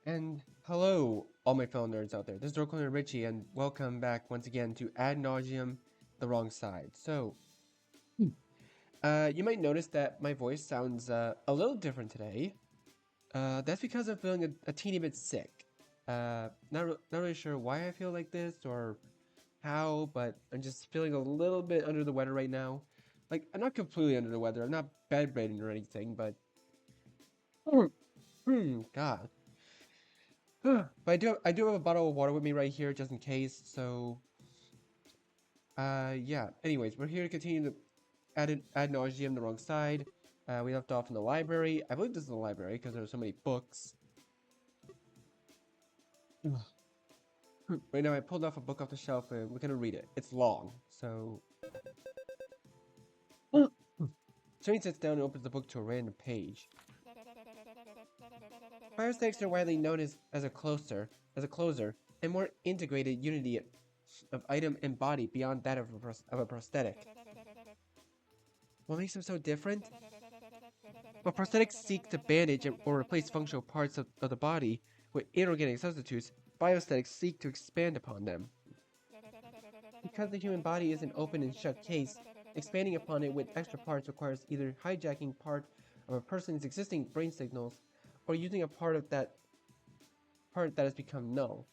And hello, all my fellow nerds out there. This is Dorkland and Richie, and welcome back once again to Ad Nauseum, The Wrong Side. You might notice that my voice sounds a little different today. That's because I'm feeling a teeny bit sick. Not really sure why I feel like this or how, but I'm just feeling a little bit under the weather right now. Like, I'm not completely under the weather. I'm not bedridden or anything, but God. But I do have a bottle of water with me right here just in case. So yeah. Anyways, we're here to continue the ad nauseum, The Wrong Side. We left off in the library. I believe this is the library because there are so many books. Right now, I pulled off a book off the shelf and we're gonna read it. It's long, so. Shane sits down and opens the book to a random page. Biostakes are widely known as a closer, and more integrated unity of item and body beyond that of a prosthetic. What makes them so different? While prosthetics seek to bandage or replace functional parts of the body with inorganic substitutes, biosthetics seek to expand upon them. Because the human body is an open and shut case, expanding upon it with extra parts requires either hijacking part of a person's existing brain signals or using a part that has become null.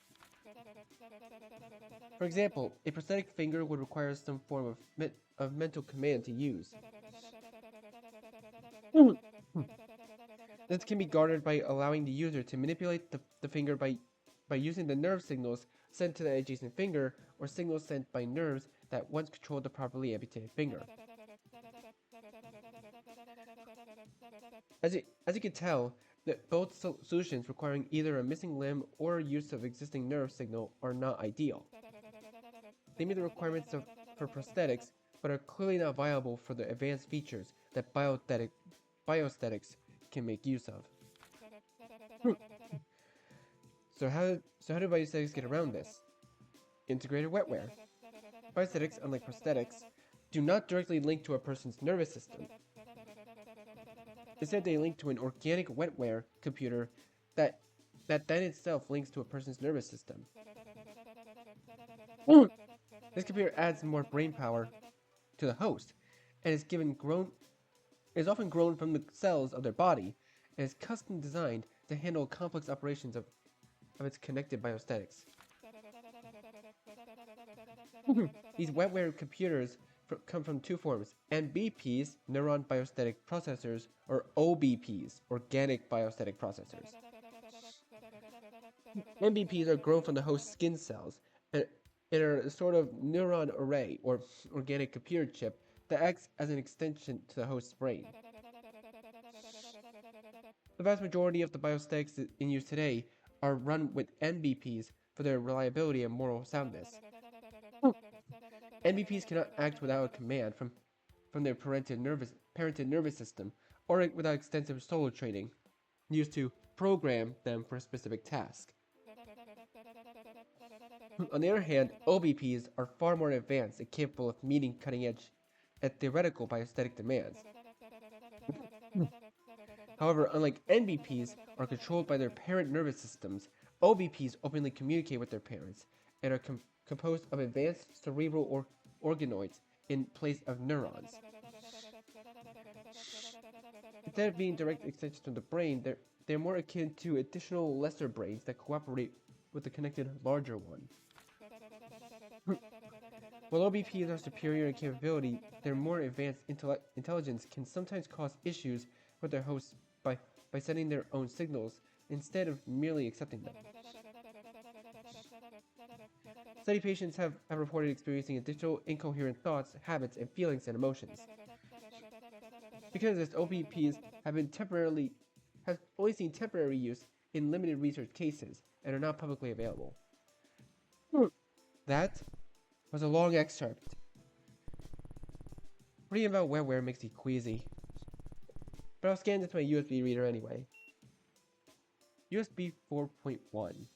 For example, a prosthetic finger would require some form of mental command to use. This can be garnered by allowing the user to manipulate the finger by using the nerve signals sent to the adjacent finger or signals sent by nerves that once controlled the properly amputated finger. As you can tell, that both solutions requiring either a missing limb or use of existing nerve signal are not ideal. They meet the requirements for prosthetics, but are clearly not viable for the advanced features that biosthetics can make use of. So how do biosthetics get around this? Integrated wetware. Biosthetics, unlike prosthetics, do not directly link to a person's nervous system. Instead, they link to an organic wetware computer that then itself links to a person's nervous system. This computer adds more brain power to the host, and is often grown from the cells of their body, and is custom designed to handle complex operations of its connected biosthetics. These wetware computers come from two forms: NBPs, neuron biosthetic processors, or OBPs, organic biosthetic processors. NBPs are grown from the host skin cells and are a sort of neuron array or organic computer chip that acts as an extension to the host's brain. The vast majority of the biosthetics in use today are run with NBPs for their reliability and moral soundness. NBPs cannot act without a command from their parental nervous system or without extensive solo training used to program them for a specific task. On the other hand, OBPs are far more advanced and capable of meeting cutting-edge and theoretical biosthetic demands. However, unlike NBPs are controlled by their parent nervous systems, OBPs openly communicate with their parents and are composed of advanced cerebral organoids in place of neurons. Instead of being direct extensions of the brain, they're more akin to additional lesser brains that cooperate with the connected larger one. While OBPs are superior in capability, their more advanced intelligence can sometimes cause issues with their hosts by sending their own signals instead of merely accepting them. Study patients have reported experiencing additional incoherent thoughts, habits, and feelings and emotions. Because of this, OBPs have only seen temporary use in limited research cases and are not publicly available. That was a long excerpt. Reading about wetware makes me queasy. But I'll scan this with my USB reader anyway. USB 4.1.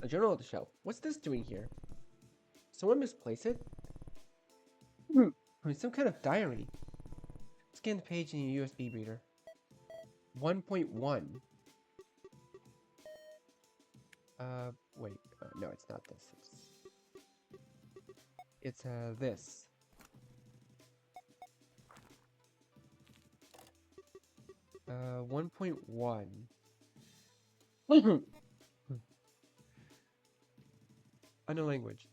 A journal on the shelf. What's this doing here? Someone misplaced it? Some kind of diary. Scan the page in your USB reader. 1.1. Wait. No, it's not this. It's this. Uh, 1.1. Unknown language.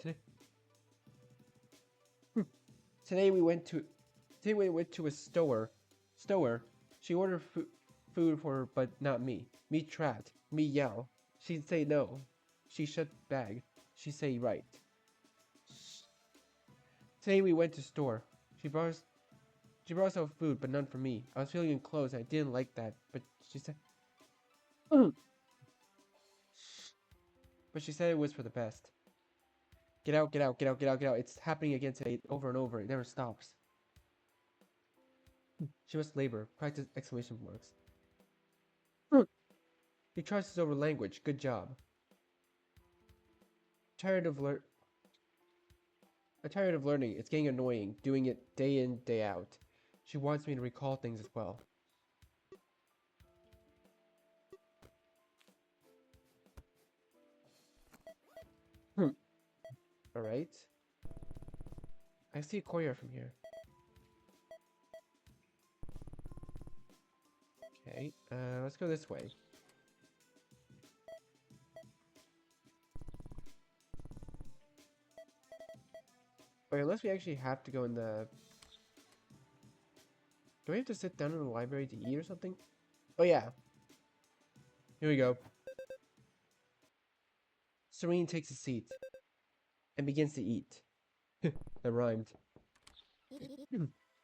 Today we went to a store. She ordered food for her, but not me. Me trapped. Me yell. She'd say no. She shut bag. She say right. Today we went to store. She brought us out food, but none for me. I was feeling enclosed. I didn't like that, but she said. But she said it was for the best. Get out, get out, get out, get out, get out. It's happening again today, over and over. It never stops. She must labor. Practice exclamation marks. He trusts over language. Good job. Tired of learning. It's getting annoying. Doing it day in, day out. She wants me to recall things as well. Alright. I see a courtyard from here. Okay, let's go this way. Okay, unless we actually have to go in the... Do we have to sit down in the library to eat or something? Oh yeah. Here we go. Serene takes a seat and begins to eat. That rhymed.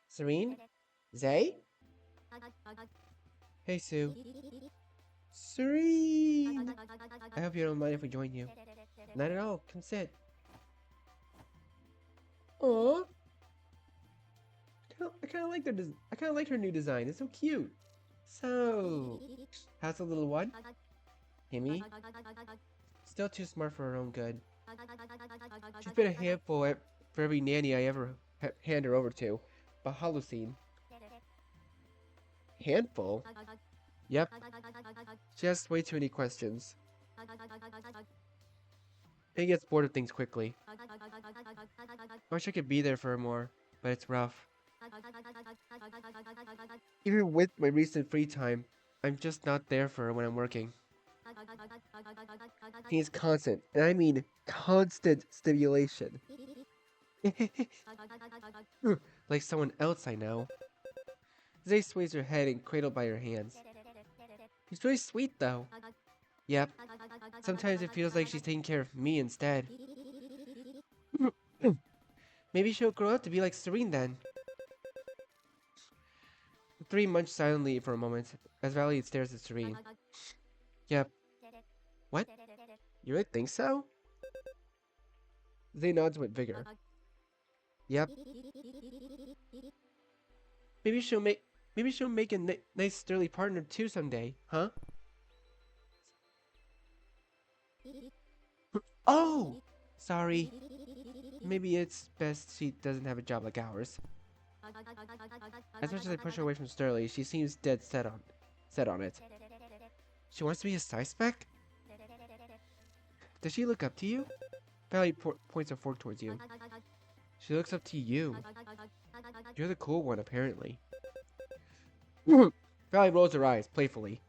Serene? Zay? Hey, Sue. Serene! I hope you don't mind if we join you. Not at all. Come sit. Aww. I kind of like her new design. It's so cute. So, how's the little one? Himmy? Still too smart for her own good. She's been a handful for every nanny I ever hand her over to. But Hallucine. Handful? Yep. She asks way too many questions. And gets bored of things quickly. I wish I could be there for her more, but it's rough. Even with my recent free time, I'm just not there for her when I'm working. He needs constant, and I mean constant stimulation. Like someone else I know. Zay sways her head and cradled by her hands. He's really sweet though. Yep. Sometimes it feels like she's taking care of me instead. Maybe she'll grow up to be like Serene then. The three munch silently for a moment as Valley stares at Serene. Yep. What? You really think so? Zay nods with vigor. Yep. Maybe she'll make a nice sturdy partner too someday, huh? Oh! Sorry. Maybe it's best she doesn't have a job like ours. As much as I push her away from Sterling, she seems dead set on it. She wants to be a suspect? Does she look up to you? Valley points a fork towards you. She looks up to you. You're the cool one, apparently. Valley rolls her eyes, playfully.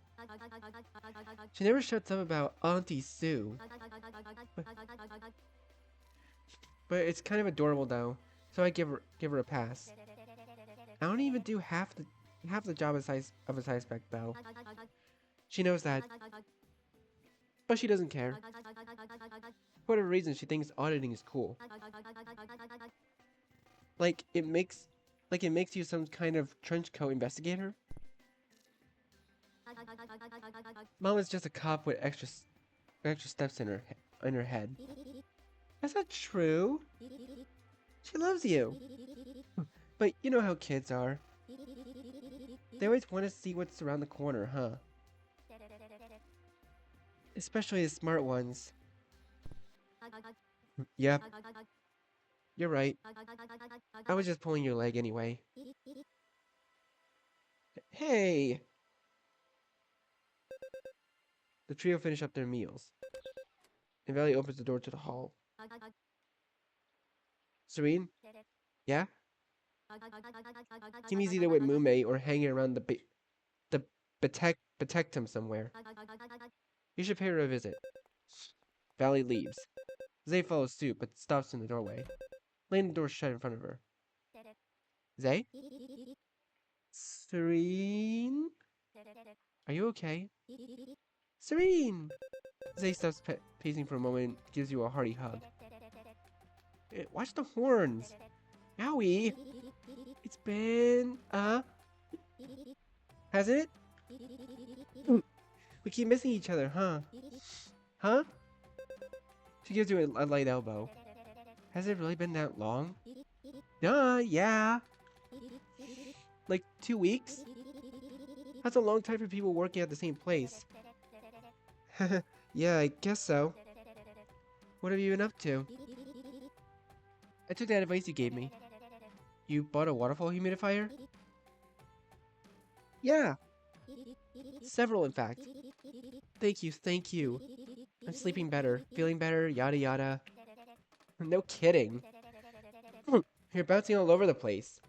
She never shuts up about Auntie Sue. But it's kind of adorable, though, so I give her a pass. I don't even do half the job of a suspect, though. She knows that. But she doesn't care. For whatever reason, she thinks auditing is cool. Like it makes you some kind of trench coat investigator. Mom is just a cop with extra steps in her head. That's not true. She loves you. But you know how kids are. They always want to see what's around the corner, huh? Especially the smart ones. Yep. You're right. I was just pulling your leg anyway. Hey! The trio finish up their meals. And Valley opens the door to the hall. Serene? Yeah? Kimmy's either with Mume or hanging around the Betectum somewhere. You should pay her a visit. Valley leaves. Zay follows suit, but stops in the doorway, laying the door shut in front of her. Zay? Serene? Are you okay? Serene! Zay stops pacing for a moment, gives you a hearty hug. Watch the horns! Owie! It's been, has it? We keep missing each other, huh? Huh? She gives you a light elbow. Has it really been that long? Yeah. Like 2 weeks? That's a long time for people working at the same place. Yeah, I guess so. What have you been up to? I took that advice you gave me. You bought a waterfall humidifier? Yeah. Several, in fact. Thank you. I'm sleeping better, feeling better, yada yada. No kidding. You're bouncing all over the place.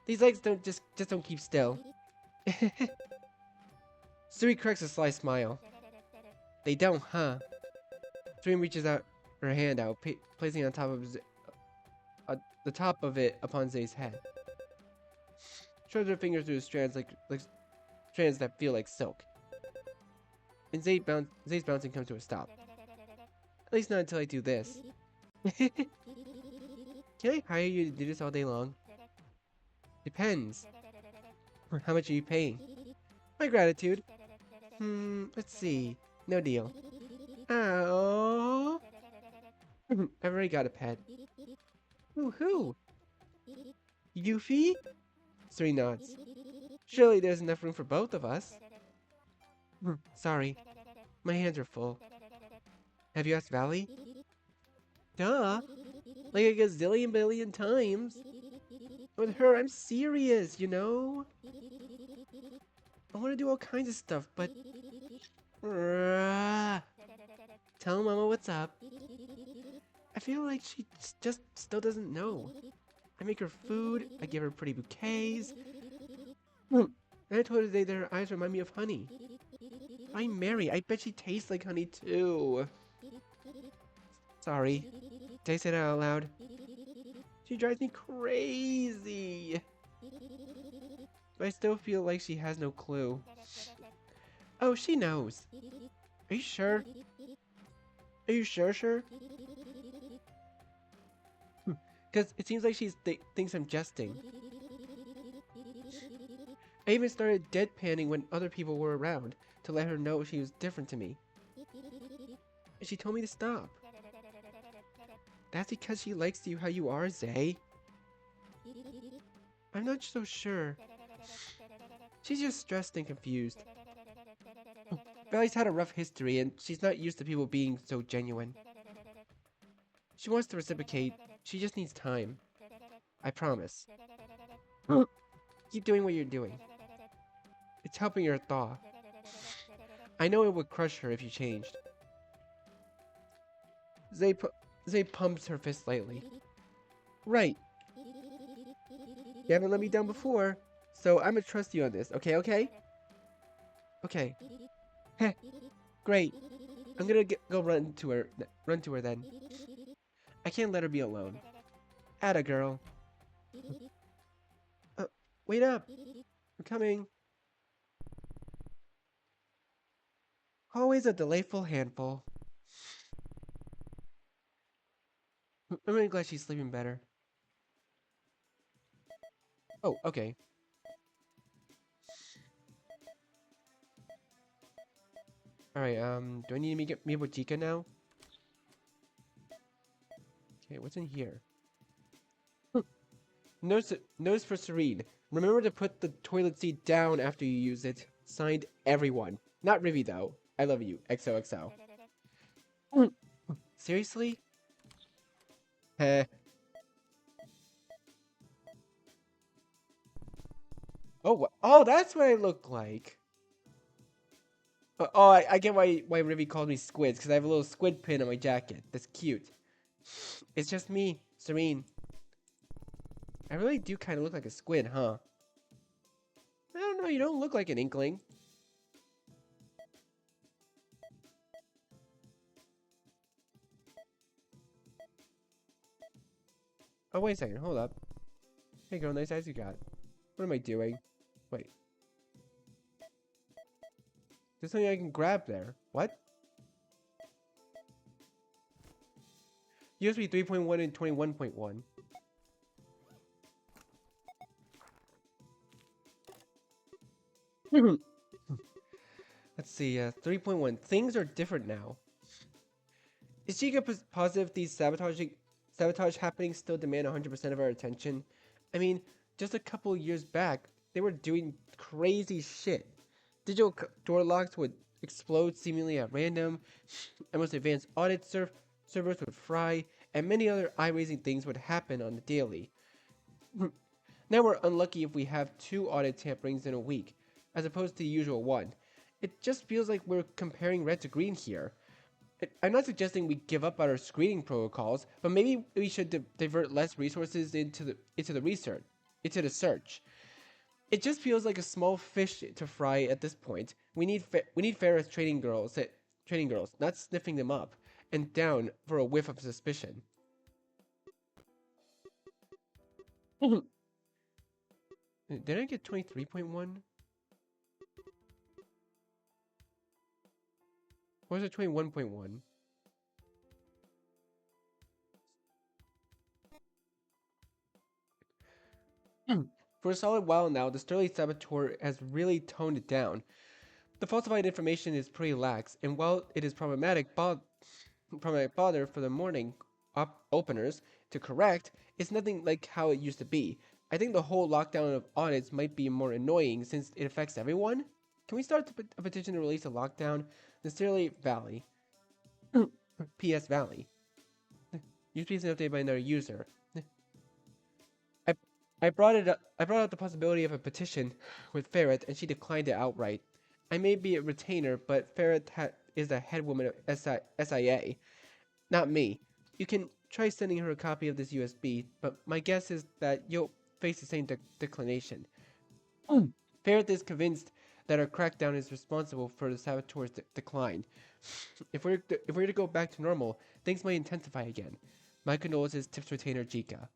These legs just don't keep still. Suri cracks a sly smile. They don't, huh? Dream reaches out her hand out, placing it on top of the top of it upon Zay's head. Shows her fingers through strands like strands that feel like silk. And Zay's bouncing comes to a stop. At least not until I do this. Can I hire you to do this all day long? Depends. How much are you paying? My gratitude. Let's see. No deal. Ow. I've already got a pet. Woohoo! Yuffie? Suri nods. Surely there's enough room for both of us. Sorry. My hands are full. Have you asked Valley? Duh! Like a gazillion billion times. With her, I'm serious, you know? I want to do all kinds of stuff, but... Tell Mama what's up. I feel like she just still doesn't know. I make her food, I give her pretty bouquets. And I told her today that her eyes remind me of honey. I'm Mary, I bet she tastes like honey too. Sorry. Did I say that out loud? She drives me crazy. But I still feel like she has no clue. Oh, she knows. Are you sure? Are you sure? Because it seems like she thinks I'm jesting. I even started deadpanning when other people were around to let her know she was different to me. And she told me to stop. That's because she likes you how you are, Zay. I'm not so sure. She's just stressed and confused. Valley's had a rough history and she's not used to people being so genuine. She wants to reciprocate, she just needs time. I promise. Keep doing what you're doing. It's helping her thaw. I know it would crush her if you changed. Zay pumps her fist lightly. Right. You haven't let me down before, so I'm gonna trust you on this, okay? Okay. Heh. Great. I'm gonna go run to her then. I can't let her be alone. Atta girl. Wait up. I'm coming. Always a delightful handful. I'm really glad she's sleeping better. Oh, okay. Alright, do I need to meet with Chica now? Okay, what's in here? Notice for Serene. Remember to put the toilet seat down after you use it. Signed, everyone. Not Rivi, though. I love you. XOXO. Seriously? Heh. Oh, that's what I look like. Oh, I get why Rivy called me Squids, because I have a little squid pin on my jacket. That's cute. It's just me, Serene. I really do kind of look like a squid, huh? I don't know, you don't look like an inkling. Oh, wait a second, hold up. Hey girl, nice eyes you got. What am I doing? Wait. There's something I can grab there. What? USB 3.1 and 21.1. Let's see, 3.1. Things are different now. Is Chica positive these sabotage happenings still demand 100% of our attention? I mean, just a couple years back, they were doing crazy shit. Digital door locks would explode seemingly at random, and most advanced servers would fry, and many other eye-raising things would happen on the daily. Now we're unlucky if we have 2 audit tamperings in a week, as opposed to the usual one. It just feels like we're comparing red to green here. I'm not suggesting we give up our screening protocols, but maybe we should divert less resources into the search. It just feels like a small fish to fry at this point. We need Farrah's training girls, not sniffing them up and down for a whiff of suspicion. Did I get 23.1? Or was it 21.1? For a solid while now, the Sterling Saboteur has really toned it down. The falsified information is pretty lax, and while it is problematic bother for the morning openers to correct, it's nothing like how it used to be. I think the whole lockdown of audits might be more annoying since it affects everyone. Can we start a petition to release a lockdown? Sincerely, Valley. P.S. Valley. Use please an update by another user. I I brought up the possibility of a petition with Ferret, and she declined it outright. I may be a retainer, but Ferret is the head woman of SIA, not me. You can try sending her a copy of this USB, but my guess is that you'll face the same declination. Ferret is convinced that our crackdown is responsible for the saboteur's decline. If we're to go back to normal, things might intensify again. My condolences, Tips retainer Jika.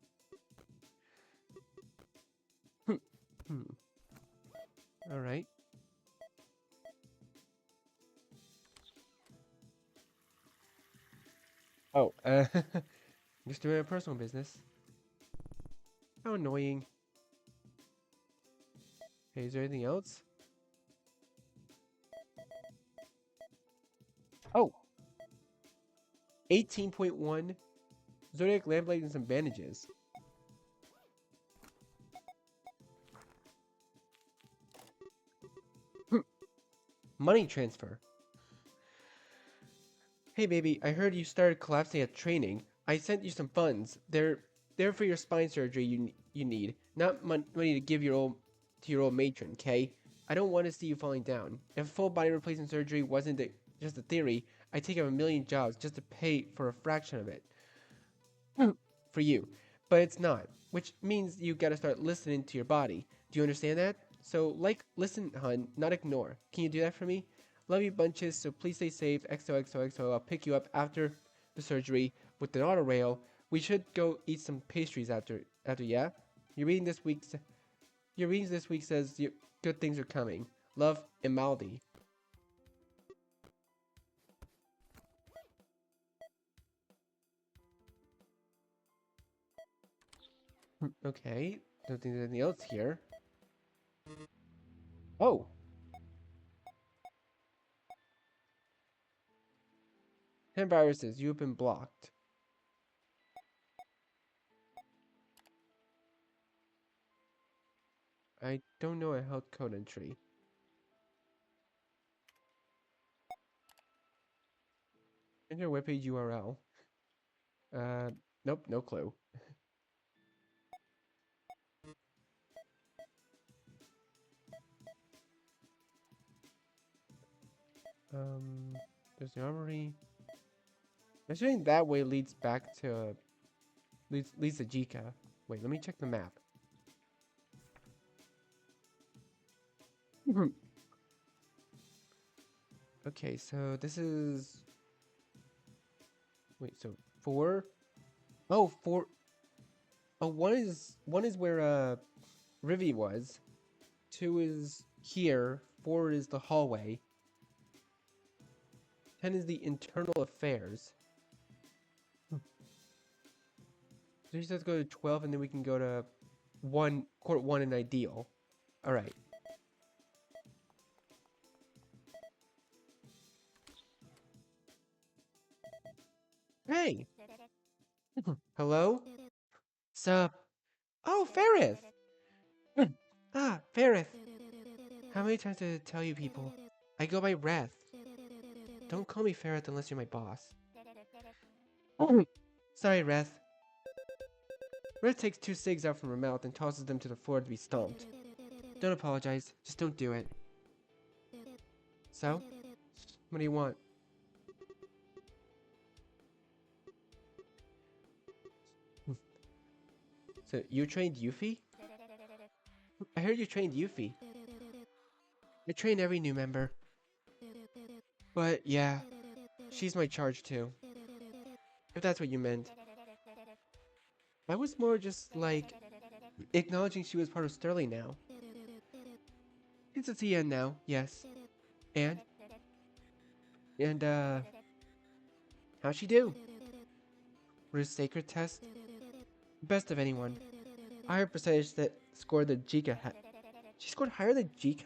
Hmm. All right. Oh, just doing a personal business. How annoying. Hey, is there anything else? Oh, 18.1. Zodiac lamplight and some bandages. Money transfer. Hey baby, I heard you started collapsing at training. I sent you some funds. They're for your spine surgery you need, not money to give your old matron, okay? I don't want to see you falling down. If full body replacement surgery wasn't just a theory, I'd take up a million jobs just to pay for a fraction of it. For you. But it's not, which means you gotta start listening to your body. Do you understand that? So, like, listen, hun, not ignore. Can you do that for me? Love you bunches, so please stay safe. XOXOXO. I'll pick you up after the surgery with an auto rail. We should go eat some pastries after, yeah? Your reading this week, your readings this week says good things are coming. Love, Imaldi. Okay, don't think there's anything else here. Oh, 10 viruses, you've been blocked. I don't know a health code entry. Enter webpage URL. Nope, no clue. There's the armory. Actually, that way leads back to leads to Jika. Wait, let me check the map. Okay, so this is wait, so 4? Oh, 4. Oh, one is where Rivi was. 2 is here. 4 is the hallway. 10 is the internal affairs. So he says go to 12 and then we can go to court 1 and ideal. All right. Hey. Hello? Sup? Oh, Ferris. Ah, Ferris. How many times did I tell you people? I go by Reth. Don't call me Ferris unless you're my boss. Sorry, Reth. Reth takes 2 cigs out from her mouth and tosses them to the floor to be stomped. Don't apologize. Just don't do it. So? What do you want? So, you trained Yuffie? I heard you trained Yuffie. I train every new member. But, yeah. She's my charge, too. If that's what you meant. I was more just, like, acknowledging she was part of Sterling now. It's a TN now, yes. And? And, how'd she do? Ruth's sacred test? Best of anyone. Higher percentage that scored the Jika had. She scored higher than Jika?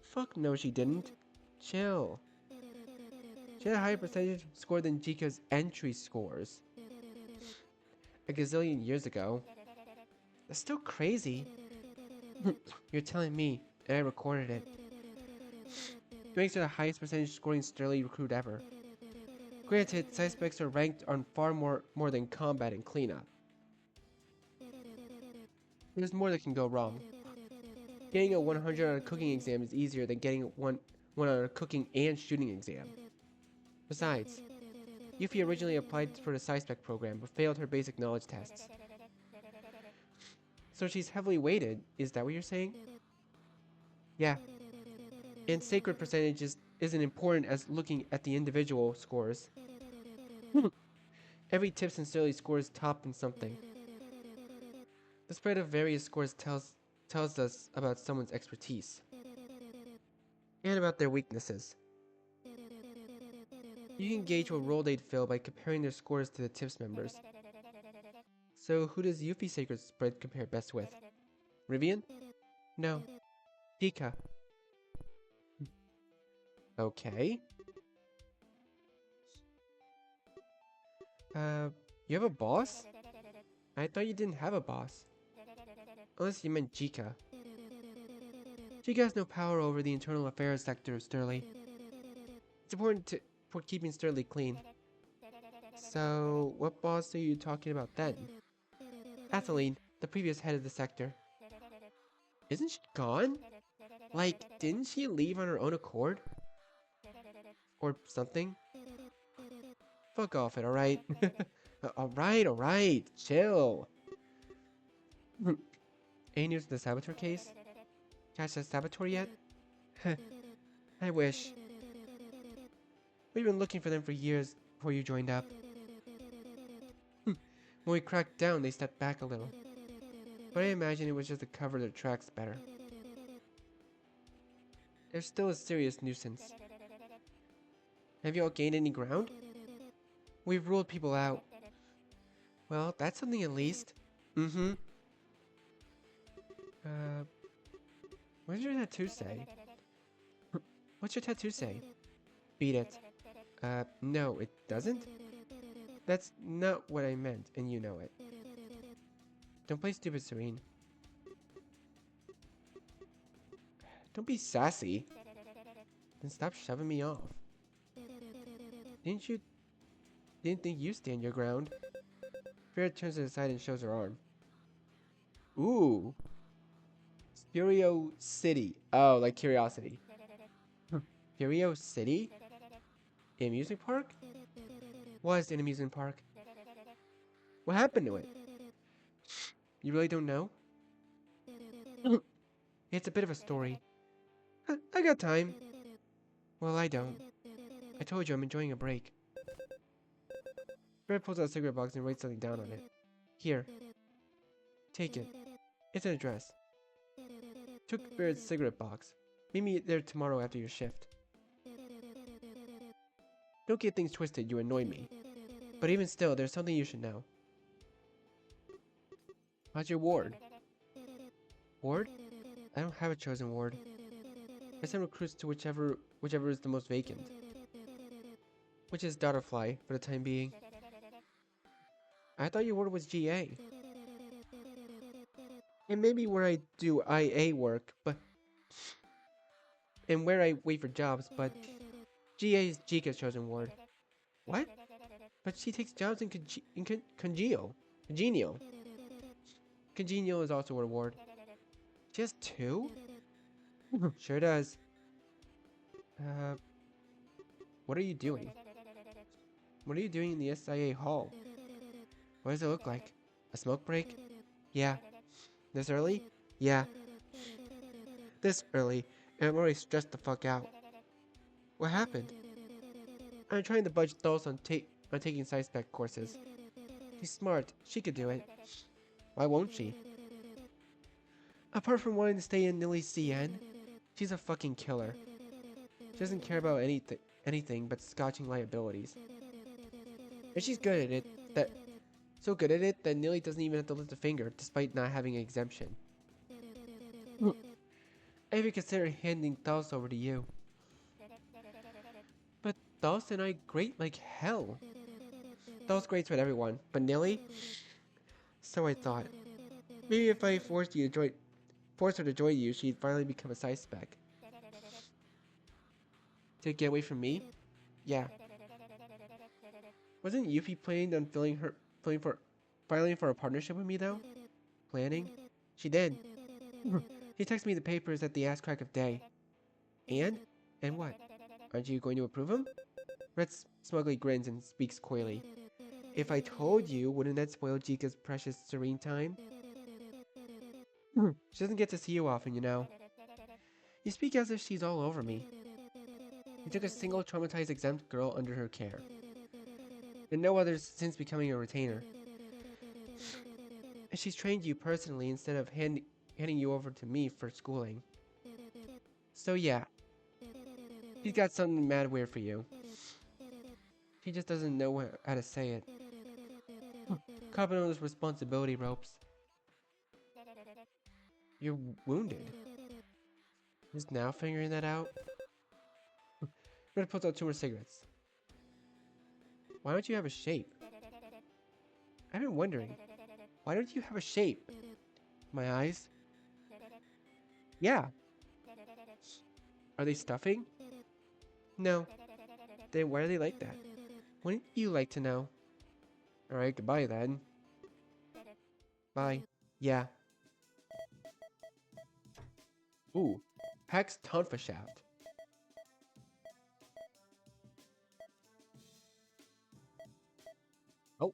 Fuck no, she didn't. Chill. She had a higher percentage score than Jika's entry scores. A gazillion years ago. That's still crazy. You're telling me, and I recorded it. Makes her the highest percentage scoring Sterling recruit ever. Granted, suspects are ranked on far more than combat and cleanup. There's more that can go wrong. Getting a 100 on a cooking exam is easier than getting one on a cooking and shooting exam. Besides, Yuffie originally applied for the SciSpec program but failed her basic knowledge tests. So she's heavily weighted, is that what you're saying? Yeah. And sacred percentage isn't important as looking at the individual scores. Every tips and Sterling scores top in something. The spread of various scores tells us about someone's expertise. And about their weaknesses. You can gauge what role they'd fill by comparing their scores to the tips members. So who does Yuffie sacred spread compare best with? Rivian? No. Pika. Okay. You have a boss? I thought you didn't have a boss. Unless you meant Jika. Jika has no power over the internal affairs sector of Sterling. It's important for keeping Sterling clean. So, what boss are you talking about then? Atheline, the previous head of the sector. Isn't she gone? Like, didn't she leave on her own accord? Or something? Fuck off it, alright? Alright, chill. Any news of the saboteur case? Catch the saboteur yet? I wish. We've been looking for them for years before you joined up. When we cracked down, they stepped back a little. But I imagine it was just to cover their tracks better. They're still a serious nuisance. Have you all gained any ground? We've ruled people out. Well, that's something at least. Mm-hmm. What does your tattoo say? What's your tattoo say? Beat it. No, it doesn't? That's not what I meant, and you know it. Don't play stupid, Serene. Don't be sassy. Then stop shoving me off. Didn't think you stand your ground. Spirit turns to the side and shows her arm. Ooh. Curio City. Oh, like curiosity. Curio City? An amusement park? Was an amusement park. What happened to it? You really don't know? It's a bit of a story. I got time. Well, I don't. I told you I'm enjoying a break. Fred pulls out a cigarette box and writes something down on it. Here. Take it. It's an address. Took Fred's cigarette box. Meet me there tomorrow after your shift. Don't get things twisted, you annoy me. But even still, there's something you should know. How's your ward? Ward? I don't have a chosen ward. I send recruits to whichever is the most vacant. Which is Daughterfly, for the time being. I thought your ward was GA. And maybe where I do IA work, but... and where I wait for jobs, but... GA is Jika's chosen ward. What? But she takes jobs in Congenial. Congenial is also a ward. She has 2? Sure does. What are you doing? What are you doing in the SIA hall? What does it look like? A smoke break? Yeah. This early? Yeah. This early, and I'm already stressed the fuck out. What happened? I'm trying to budge those on taking sci-spec courses. She's smart. She could do it. Why won't she? Apart from wanting to stay in Nilly's CN, she's a fucking killer. She doesn't care about anything but scotching liabilities. And she's good at it, so good at it that Nilly doesn't even have to lift a finger, despite not having an exemption. I even considered handing Thals over to you. But Thals and I grate like hell. Thals grates with everyone, but Nilly? So I thought. Maybe if I forced her to join you, she'd finally become a sci-spec. To get away from me? Yeah. Wasn't Yuffie planning on filing for a partnership with me though? Planning? She did. He texted me the papers at the ass crack of day. And? And what? Aren't you going to approve him? Red smugly grins and speaks coyly. If I told you, wouldn't that spoil Jika's precious serene time? She doesn't get to see you often, you know. You speak as if she's all over me. You took a single traumatized exempt girl under her care. And no others since becoming a retainer. And she's trained you personally instead of handing you over to me for schooling. So yeah. She's got something mad weird for you. She just doesn't know how to say it. Caught on those responsibility ropes. You're wounded. Just now figuring that out? Red pulls out 2 more cigarettes. Why don't you have a shape? I've been wondering. Why don't you have a shape? My eyes? Yeah. Are they stuffing? No. Then why are they like that? Wouldn't you like to know? Alright, goodbye then. Bye. Yeah. Ooh. Hex Tonfa Shaft. Oh.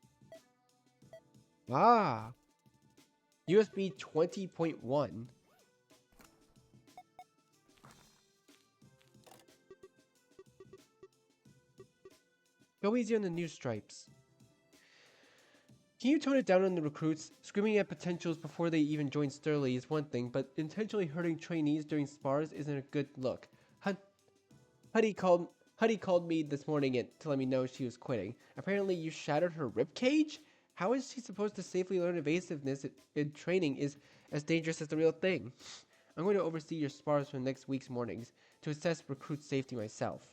Ah. USB 20.1. Go easy on the news stripes. Can you tone it down on the recruits? Screaming at potentials before they even join Sturley is one thing, but intentionally hurting trainees during spars isn't a good look. Huddy called me this morning to let me know she was quitting. Apparently you shattered her ribcage? How is she supposed to safely learn evasiveness in training is as dangerous as the real thing? I'm going to oversee your spars for next week's mornings to assess recruit safety myself.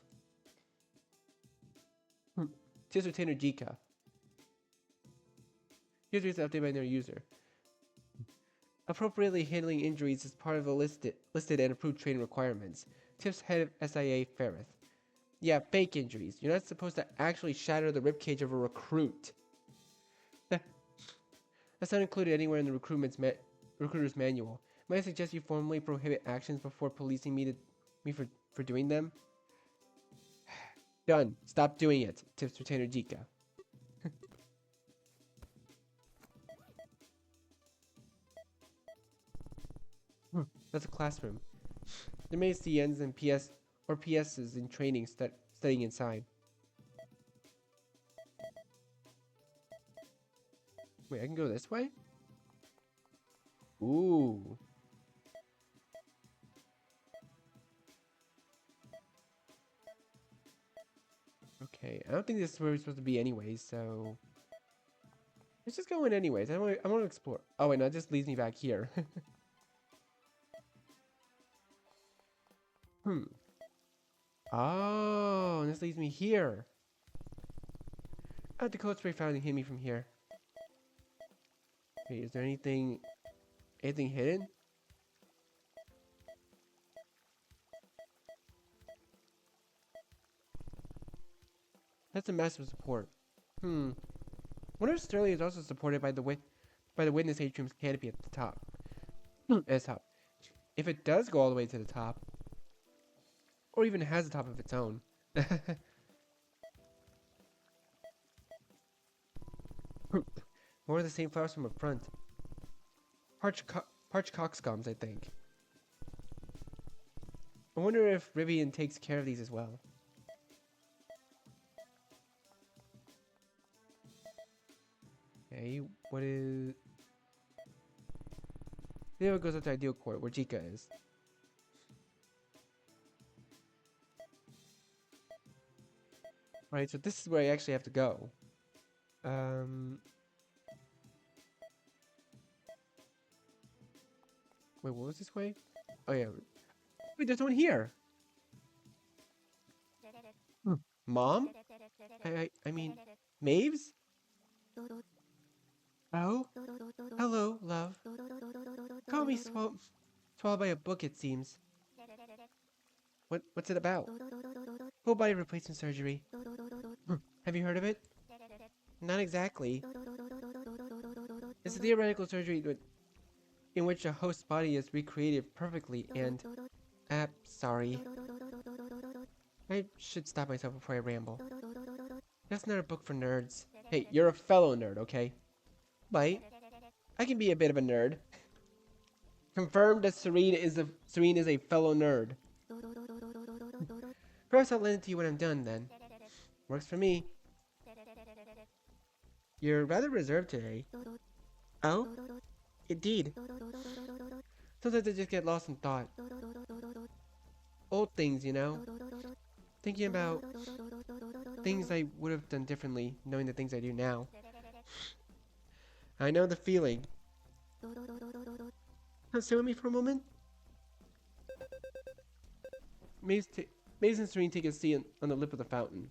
Tis Retainer Jika. Here's the update by their user. Appropriately handling injuries is part of the listed and approved training requirements. Tips head of SIA Ferrith. Yeah, fake injuries. You're not supposed to actually shatter the ribcage of a recruit. That's not included anywhere in the recruiter's manual. Might I suggest you formally prohibit actions before policing me for doing them? Done. Stop doing it, tips retainer Jika. That's a classroom. There may see Ns and PS or PSs in training studying inside. Wait, I can go this way? Ooh. Okay, I don't think this is where we're supposed to be anyways, so... Let's just go in anyways. I want to explore. Oh, wait, no, it just leads me back here. Oh, this leads me here. Oh, the code spray finally hit me from here. Wait, is there anything hidden? That's a massive support. Wonder if Sterling is also supported by the witness atrium's canopy at the top. At the top. If it does go all the way to the top, or even has a top of its own. More of the same flowers from up front. Parched coxcombs, I think. I wonder if Rivian takes care of these as well. Okay, what is... There it goes up to Ideal Court, where Chica is. Right, so this is where I actually have to go. Wait, what was this way? Oh yeah. Wait, there's one here! Mom? I mean, Maves? Oh? Hello, love. Call me swallowed by a book, it seems. What's it about? Whole body replacement surgery. Have you heard of it? Not exactly. It's a theoretical surgery in which a host's body is recreated perfectly and... sorry. I should stop myself before I ramble. That's not a book for nerds. Hey, you're a fellow nerd, okay? Right? I can be a bit of a nerd. Confirmed that Serene is a fellow nerd. Perhaps I'll lend it to you when I'm done, then. Works for me. You're rather reserved today. Oh? Indeed. Sometimes I just get lost in thought. Old things, you know? Thinking about things I would have done differently, knowing the things I do now. I know the feeling. Stay with me for a moment? Maze and Serene take a seat on the lip of the fountain.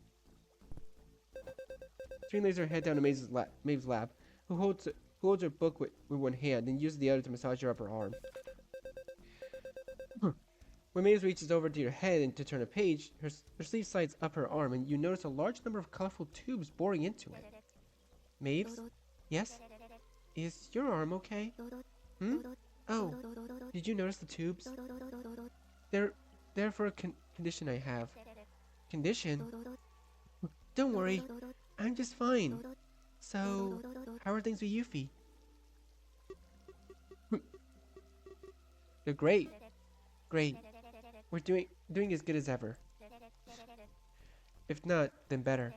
Serene lays her head down to Maeve's lap, who holds her book with one hand and uses the other to massage her upper arm. When Maeve reaches over to your head and to turn a page, her sleeve slides up her arm and you notice a large number of colorful tubes boring into it. Maeve? Yes? Is your arm okay? Oh, did you notice the tubes? They're for a condition I have. Condition? Don't worry, I'm just fine. So, how are things with Yuffie? They're great. Great. We're doing as good as ever. If not, then better.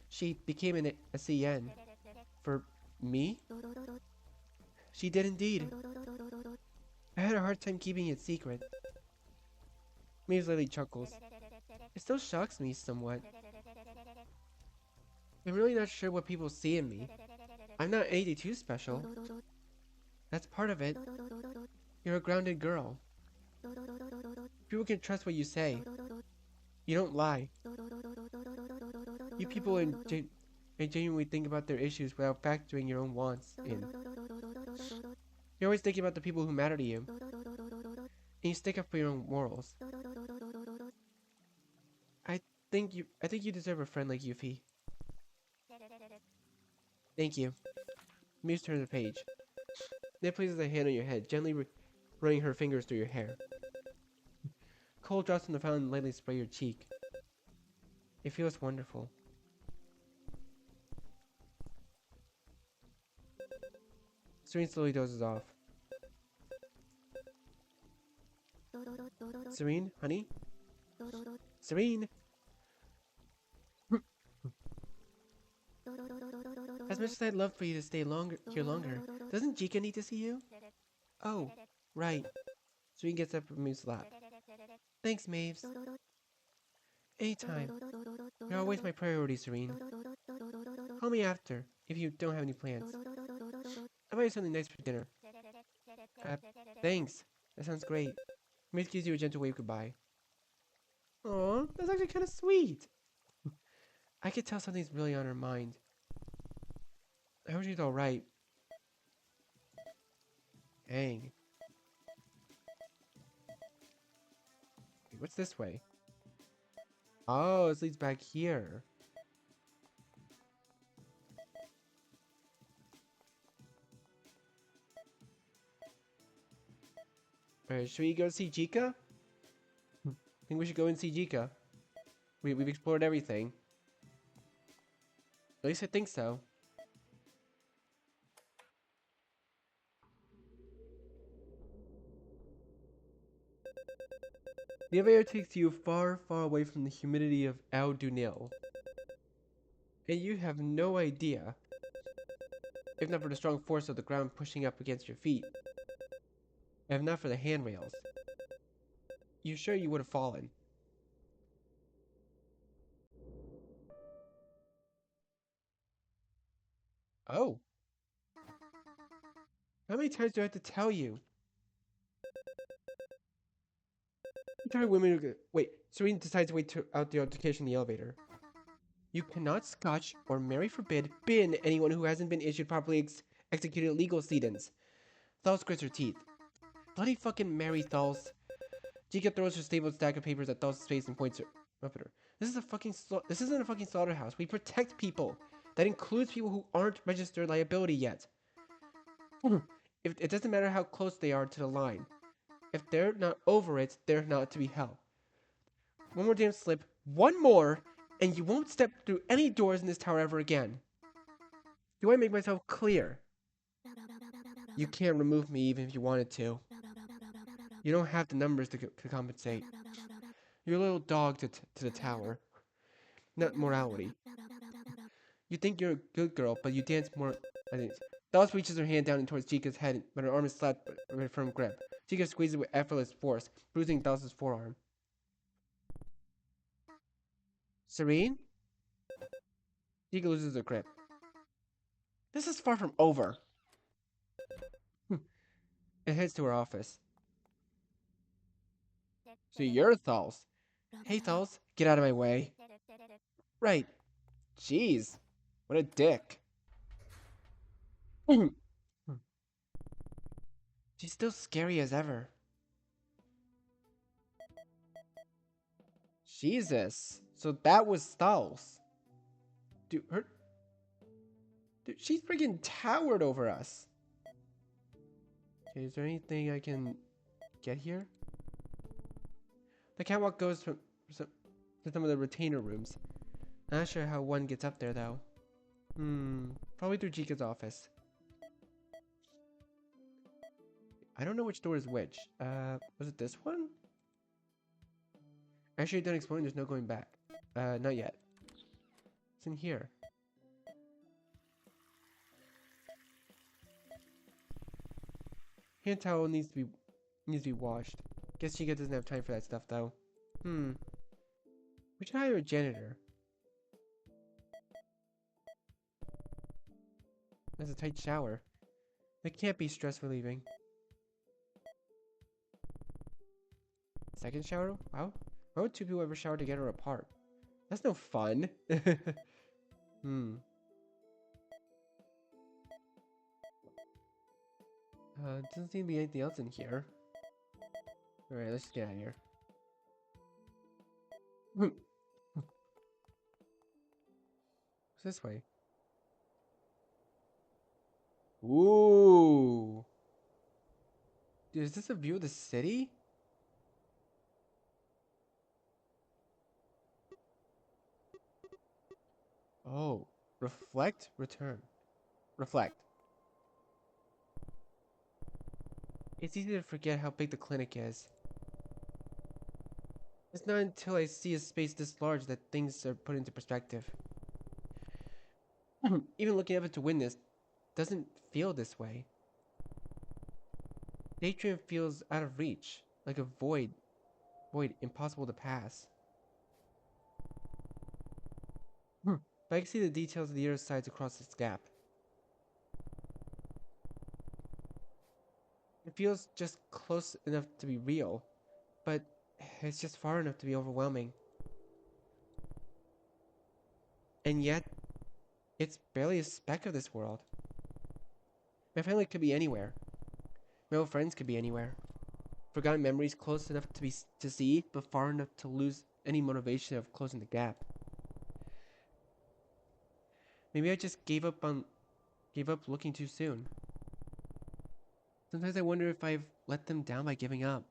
She became a CN. For me? She did indeed. I had a hard time keeping it secret. Maeve's Lily chuckles. It still shocks me somewhat. I'm really not sure what people see in me. I'm not anything too special. That's part of it. You're a grounded girl. People can trust what you say. You don't lie. You people genuinely think about their issues without factoring your own wants in. You're always thinking about the people who matter to you. And you stick up for your own morals. I think you deserve a friend like Yuffie. Thank you. Muse turns the page. Ned places a hand on your head, gently running her fingers through your hair. Cold drops from the fountain lightly spray your cheek. It feels wonderful. Serene slowly dozes off. Serene, honey? Serene! As much as I'd love for you to stay here longer, doesn't Jika need to see you? Oh, right. Serene gets up from Moose's lap. Thanks, Maves. Anytime. You're always my priority, Serene. Call me after, if you don't have any plans. I'll buy you something nice for dinner. Uh, thanks. That sounds great. Maeve gives you a gentle wave goodbye. Aw, that's actually kind of sweet. I could tell something's really on her mind. I hope she's alright. Dang. Wait, what's this way? Oh, this leads back here. Alright, should we go see Jika? I think we should go and see Jika. We've explored everything. At least I think so. The elevator takes you far, far away from the humidity of Al Dunil. And you have no idea, if not for the strong force of the ground pushing up against your feet, if not for the handrails, you're sure you would have fallen. Oh. How many times do I have to tell you? Wait, Serene decides to wait out the altercation in the elevator. You cannot scotch or Mary forbid bin anyone who hasn't been issued properly executed legal sedence. Thals grits her teeth. Bloody fucking Mary Thals. Jika throws her stapled stack of papers at Thals' face and points up at her. This isn't a fucking slaughterhouse. We protect people. That includes people who aren't registered liability yet. If it doesn't matter how close they are to the line. If they're not over it, they're not to be held. One more damn slip, one more, and you won't step through any doors in this tower ever again. Do I make myself clear? You can't remove me even if you wanted to. You don't have the numbers to compensate. You're a little dog to the tower. Not morality. You think you're a good girl, but you dance more... Dallas reaches her hand down towards Chica's head, but her arm is slapped by a firm grip. Chica squeezes it with effortless force, bruising Dallas' forearm. Serene? Chica loses her grip. This is far from over. And heads to her office. So you're Thals. Hey, Thals, get out of my way. Right. Jeez. What a dick. She's still scary as ever. Jesus. So that was Thals. Dude, she's freaking towered over us. Okay, is there anything I can get here? The catwalk goes to some of the retainer rooms. Not sure how one gets up there, though. Probably through Jika's office. I don't know which door is which. Was it this one? Actually, done exploring, there's no going back. Not yet. It's in here. Hand towel needs to be washed. Guess Chica doesn't have time for that stuff, though. We should hire a janitor. That's a tight shower. That can't be stress relieving. Second shower? Wow. Why would two people ever shower together apart? That's no fun. Doesn't seem to be anything else in here. Alright, let's just get out of here. What's this way? Ooh. Dude, is this a view of the city? Reflect, return. Reflect. It's easy to forget how big the clinic is. It's not until I see a space this large that things are put into perspective. Even looking up into witness doesn't feel this way. The atrium feels out of reach, like a void impossible to pass. But I can see the details of the other sides across this gap. It feels just close enough to be real, but it's just far enough to be overwhelming. And yet, it's barely a speck of this world. My family could be anywhere. My old friends could be anywhere. Forgotten memories close enough to see, but far enough to lose any motivation of closing the gap. Maybe I just gave up looking too soon. Sometimes I wonder if I've let them down by giving up.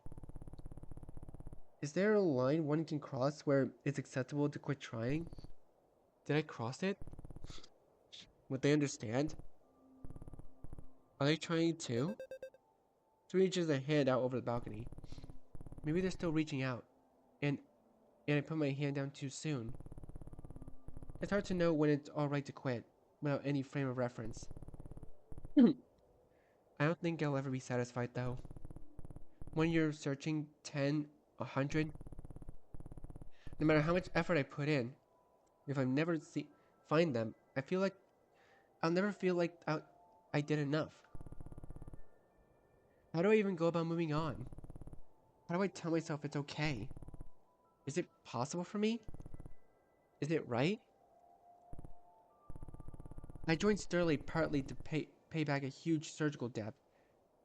Is there a line one can cross where it's acceptable to quit trying? Did I cross it? Would they understand? Are they trying too? She reaches a hand out over the balcony. Maybe they're still reaching out, and I put my hand down too soon. It's hard to know when it's alright to quit, without any frame of reference. I don't think I'll ever be satisfied though. When you're searching 10, 100, no matter how much effort I put in, if I never find them, I feel like I'll never feel like I did enough. How do I even go about moving on? How do I tell myself it's okay? Is it possible for me? Is it right? I joined Sterling partly to pay back a huge surgical debt,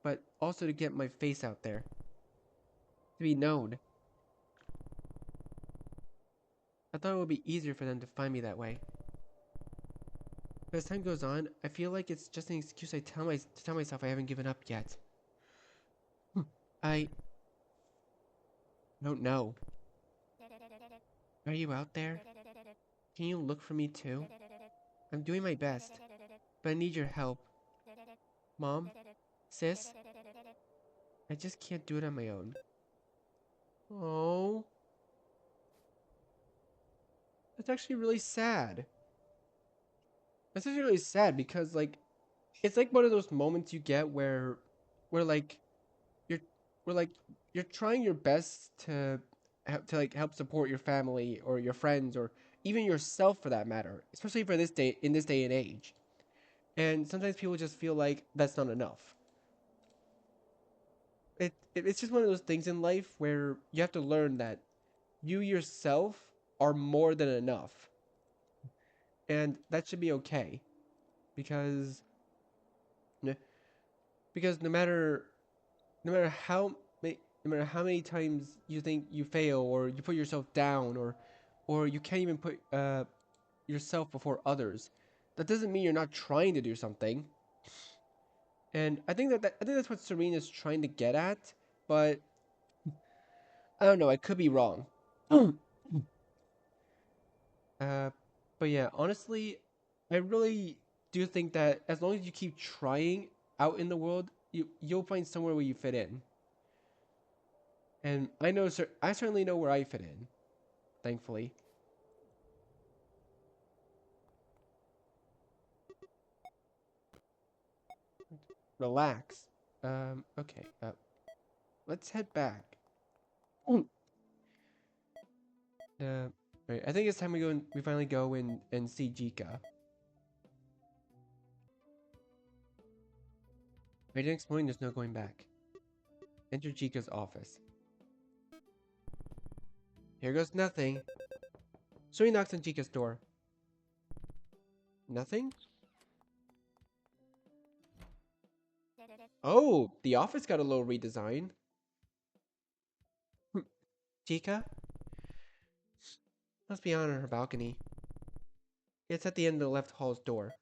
but also to get my face out there. To be known. I thought it would be easier for them to find me that way. But as time goes on, I feel like it's just an excuse to tell myself I haven't given up yet. I don't know. Are you out there? Can you look for me too? I'm doing my best, but I need your help. Mom? Sis? I just can't do it on my own. Oh. That's actually really sad. That's actually really sad because like it's like one of those moments you get where like you're where like you're trying your best to help support your family or your friends or even yourself for that matter, especially for this day in this day and age. And sometimes people just feel like that's not enough. It's just one of those things in life where you have to learn that you yourself are more than enough. And that should be okay because because no matter how many times you think you fail or you put yourself down or you can't even put yourself before others, that doesn't mean you're not trying to do something. And I think I think that's what Serena's trying to get at, but I don't know, I could be wrong. uh but yeah, honestly, I really do think that as long as you keep trying out in the world, you'll find somewhere where you fit in. And I certainly know where I fit in, thankfully. Relax. Okay. Let's head back. Right. I think it's time we finally go and see Jika. I didn't explain there's no going back. Enter Jika's office. Here goes nothing. So he knocks on Jika's door. Nothing? Oh, the office got a little redesign. Jika? Must be on her balcony. It's at the end of the left hall's door.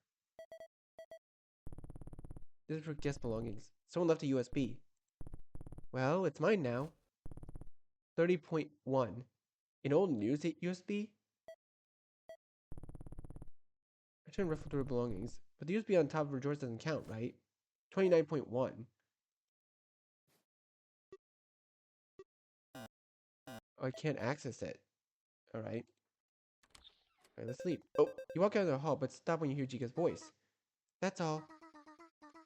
This is for guest belongings. Someone left a USB. Well, it's mine now. 30.1. An old news USB? Shouldn't ruffle through her belongings. But the USB on top of her drawers doesn't count, right? 29.1. Oh, I can't access it. Alright. Alright, let's sleep. Oh, you walk out of the hall, but stop when you hear Chica's voice. That's all.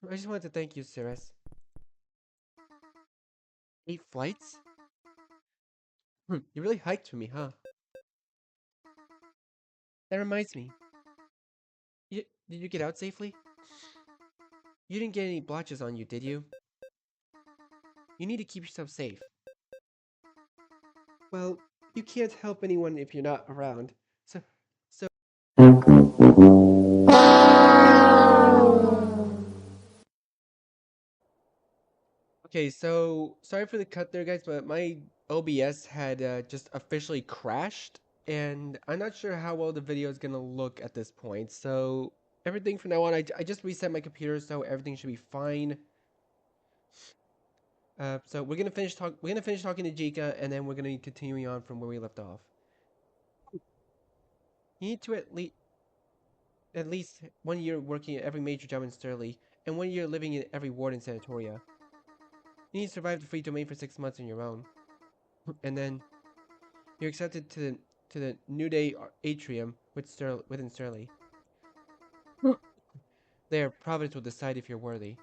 I just wanted to thank you, Cirrus. 8 flights? You really hiked for me, huh? That reminds me. Did you get out safely? You didn't get any blotches on you, did you? You need to keep yourself safe. Well, you can't help anyone if you're not around. So okay, so sorry for the cut there, guys, but my OBS had just officially crashed, and I'm not sure how well the video is gonna look at this point. So everything from now on, I just reset my computer, so everything should be fine. So we're gonna finish talking to Jika, and then we're gonna be continuing on from where we left off. You need to at least 1 year working at every major job in Sturley, and 1 year living in every ward in Sanatoria. You need to survive the free domain for 6 months on your own, and then you're accepted to the New Day atrium within Sturley. There, Providence will decide if you're worthy.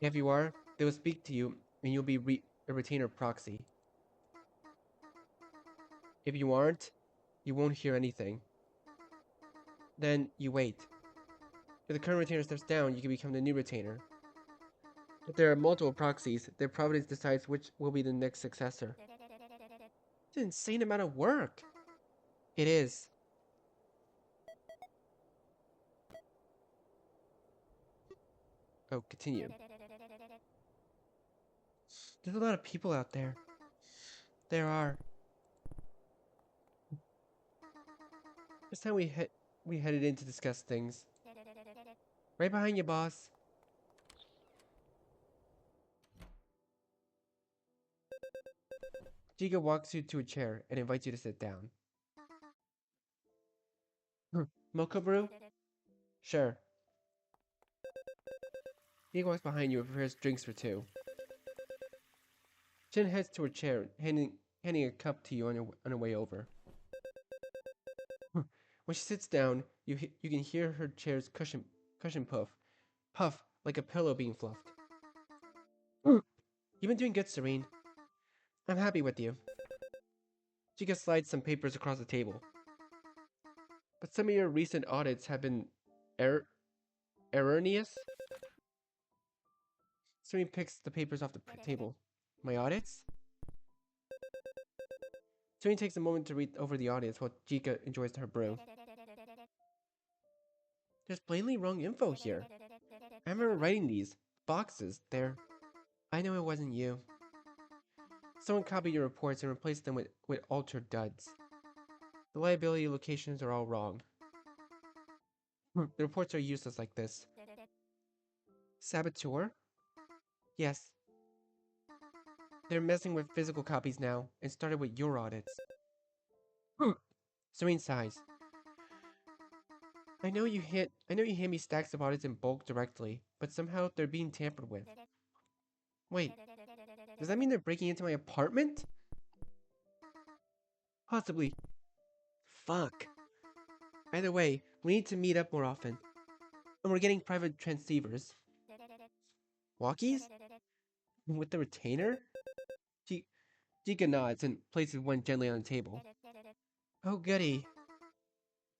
If you are, they will speak to you, and you'll be a retainer proxy. If you aren't, you won't hear anything. Then you wait. If the current retainer steps down, you can become the new retainer. If there are multiple proxies, then Providence decides which will be the next successor. It's an insane amount of work. It is. Oh, continue. There's a lot of people out there. There are. This time we headed in to discuss things. Right behind you, boss. Jika walks you to a chair and invites you to sit down. Mocha brew? Sure. Jika walks behind you and prepares drinks for two. Jen heads to her chair, handing a cup to you on her way over. When she sits down, you can hear her chair's cushion puff like a pillow being fluffed. You've been doing good, Serene. I'm happy with you. Jika slides some papers across the table. But some of your recent audits have been erroneous. Serene picks the papers off the table. My audits? Serene takes a moment to read over the audits while Jika enjoys her brew. There's blatantly wrong info here. I remember writing these boxes. I know it wasn't you. Someone copied your reports and replaced them with altered duds. The liability locations are all wrong. The reports are useless like this. Saboteur? Yes. They're messing with physical copies now, and started with your audits. Serene sighs. I know you hand me stacks of audits in bulk directly, but somehow they're being tampered with. Wait, does that mean they're breaking into my apartment? Possibly. Fuck. Either way, we need to meet up more often. And we're getting private transceivers. Walkies? With the retainer? Jika nods and places one gently on the table. Oh goody.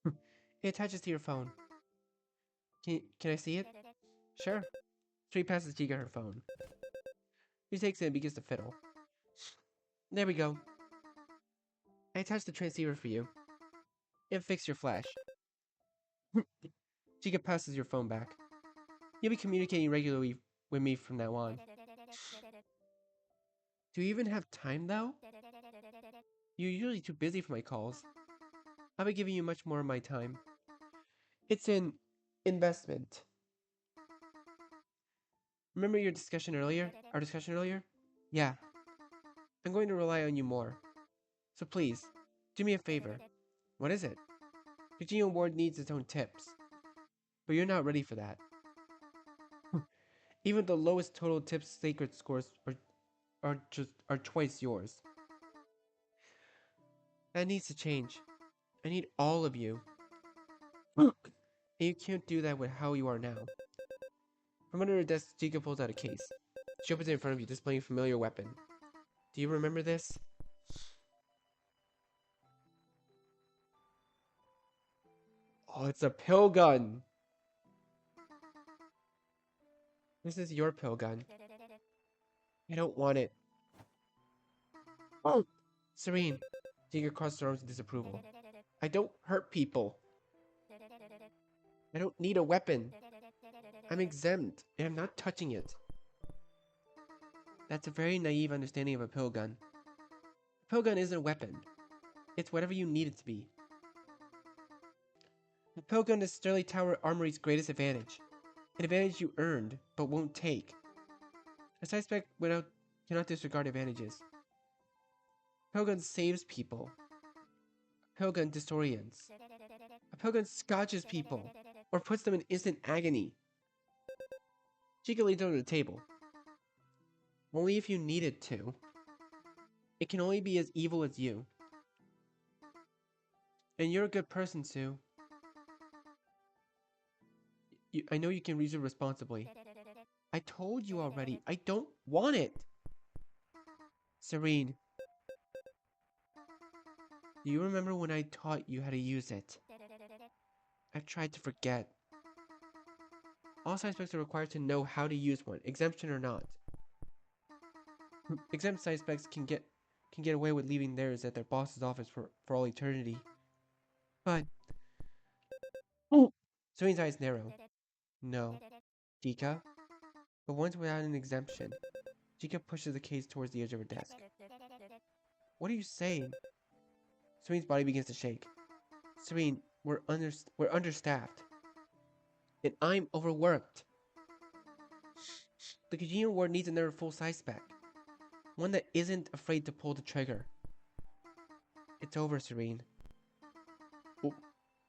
It attaches to your phone. Can I see it? Sure. She passes Jika her phone. She takes it and begins to fiddle. There we go. I attached the transceiver for you. And fix your flash. Jika passes your phone back. You'll be communicating regularly with me from now on. Do you even have time, though? You're usually too busy for my calls. I'll be giving you much more of my time. It's an investment. Remember your discussion earlier? Our discussion earlier? Yeah. I'm going to rely on you more. So please, do me a favor. What is it? Congenial ward needs its own tips. But you're not ready for that. Even the lowest total tips sacred scores are twice yours. That needs to change. I need all of you. And you can't do that with how you are now. From under her desk, Chica pulls out a case. She opens it in front of you, displaying a familiar weapon. Do you remember this? Oh, it's a pill gun! This is your pill gun. I don't want it. Oh! Serene. Chica crossed her arms in disapproval. I don't hurt people. I don't need a weapon. I'm exempt, and I'm not touching it. That's a very naive understanding of a pill gun. A pill gun isn't a weapon. It's whatever you need it to be. A pill gun is Sterling Tower Armory's greatest advantage. An advantage you earned, but won't take. A suspect cannot disregard advantages. A pill gun saves people. A pill gun disorients. A pill gun scotches people, or puts them in instant agony. Chica leans over the table. Only if you need it to. It can only be as evil as you. And you're a good person, Sue. I know you can use it responsibly. I told you already, I don't want it! Serene. Do you remember when I taught you how to use it? I've tried to forget. All suspects are required to know how to use one, exemption or not. Exempt suspects can get away with leaving theirs at their boss's office for all eternity. But... Serene's eyes narrow. No. Chica? But ones without an exemption. Chica pushes the case towards the edge of her desk. What are you saying? Serene's body begins to shake. Serene, we're understaffed. And I'm overworked. The congenial ward needs another full-size spec. One that isn't afraid to pull the trigger. It's over, Serene. Oh,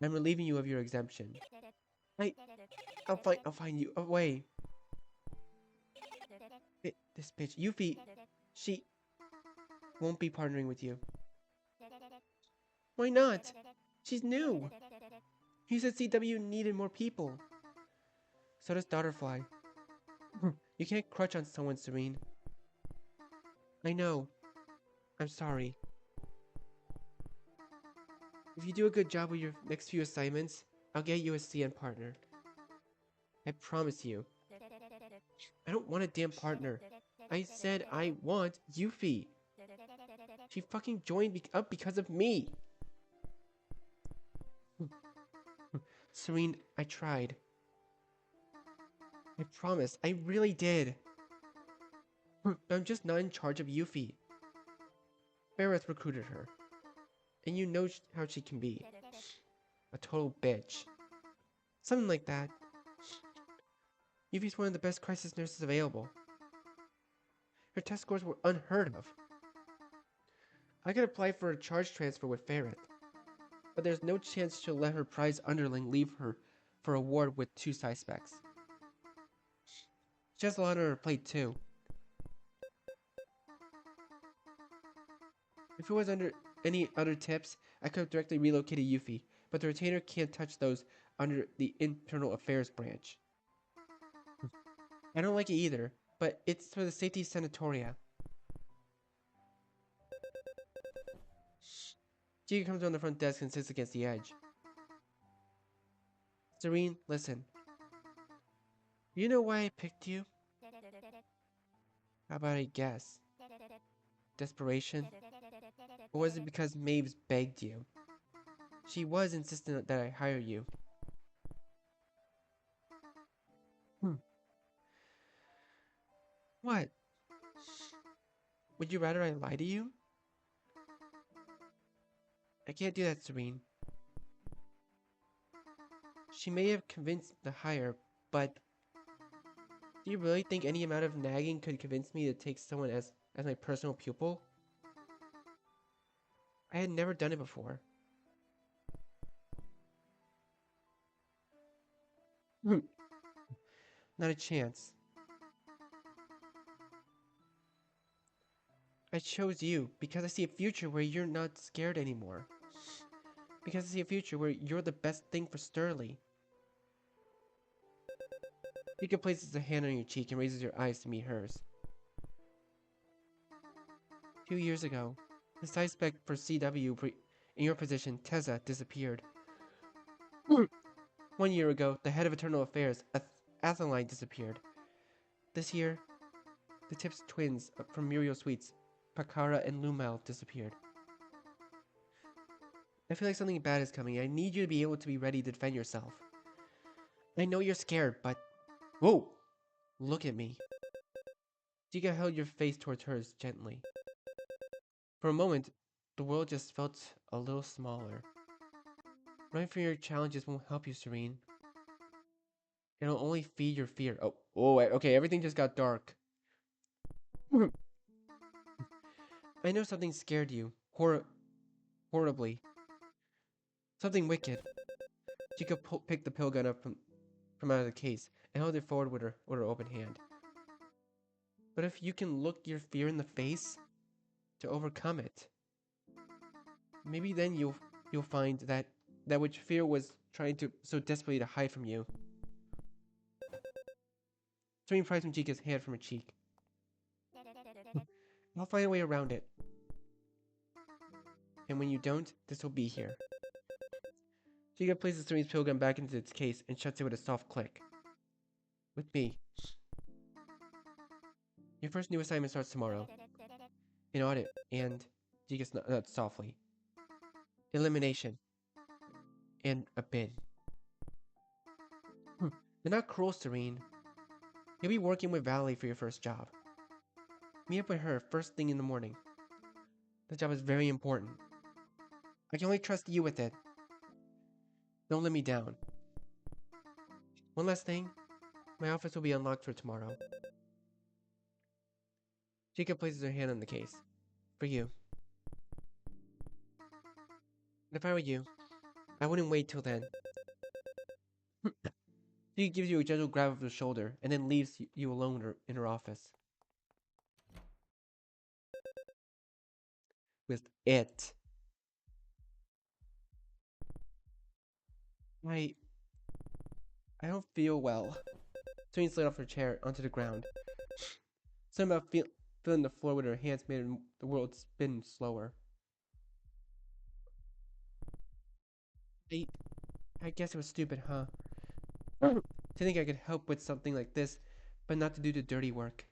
I'm relieving you of your exemption. I'll find you a way. This bitch, Yuffie, she won't be partnering with you. Why not? She's new. You said CW needed more people. So does Daughterfly. You can't crutch on someone, Serene. I know. I'm sorry. If you do a good job with your next few assignments, I'll get you a CN partner. I promise you. I don't want a damn partner. I said I want Yuffie. She fucking joined up because of me. Serene, I tried. I promise, I really did. But I'm just not in charge of Yuffie. Barrett recruited her. And you know how she can be. A total bitch. Something like that. Yuffie's one of the best crisis nurses available. Her test scores were unheard of. I could apply for a charge transfer with Ferret, but there's no chance she'll let her prize underling leave her for a ward with 2 suspects. She has a lot on her plate too. If it was under any other tips, I could have directly relocated Yuffie, but the retainer can't touch those under the internal affairs branch. I don't like it either, but it's for the safety of Sanatoria. Chica comes around the front desk and sits against the edge. Serene, listen. You know why I picked you? How about I guess? Desperation? Or was it because Maves begged you? She was insistent that I hire you. What? Would you rather I lie to you? I can't do that, Serene. She may have convinced the hire, but do you really think any amount of nagging could convince me to take someone as my personal pupil? I had never done it before. Not a chance. I chose you because I see a future where you're not scared anymore. Because I see a future where you're the best thing for Sterling. Mika places a hand on your cheek and raises your eyes to meet hers. 2 years ago, the suspect for CW in your position, Tessa, disappeared. 1 year ago, the head of Eternal Affairs, Atheline, disappeared. This year, the Tips twins from Muriel Sweets, Pakara and Lumal, disappeared. I feel like something bad is coming. I need you to be able to be ready to defend yourself. I know you're scared, but... Whoa! Look at me. Jika held your face towards hers gently. For a moment, the world just felt a little smaller. Running from your challenges won't help you, Serene. It'll only feed your fear. Okay, everything just got dark. I know something scared you. Horribly. Something wicked. Jika picked the pill gun up from out of the case and held it forward with her open hand. But if you can look your fear in the face to overcome it, maybe then you'll find that which fear was trying to so desperately to hide from you. Serene pries Jika's hand from her cheek. I'll find a way around it. And when you don't, this will be here. Jika places Serene's pill gun back into its case and shuts it with a soft click. With me. Your first new assignment starts tomorrow. An audit, and Jika nods softly. Elimination. And a bin. They're not cruel, Serene. You'll be working with Valley for your first job. Meet up with her first thing in the morning. The job is very important. I can only trust you with it. Don't let me down. One last thing. My office will be unlocked for tomorrow. Jacob places her hand on the case. For you. And if I were you, I wouldn't wait till then. She gives you a gentle grab of the shoulder and then leaves you alone in her office. With it. I don't feel well. Serene slid off her chair onto the ground. Something about feeling the floor with her hands made the world spin slower. I guess it was stupid, huh? To think I could help with something like this, but not to do the dirty work.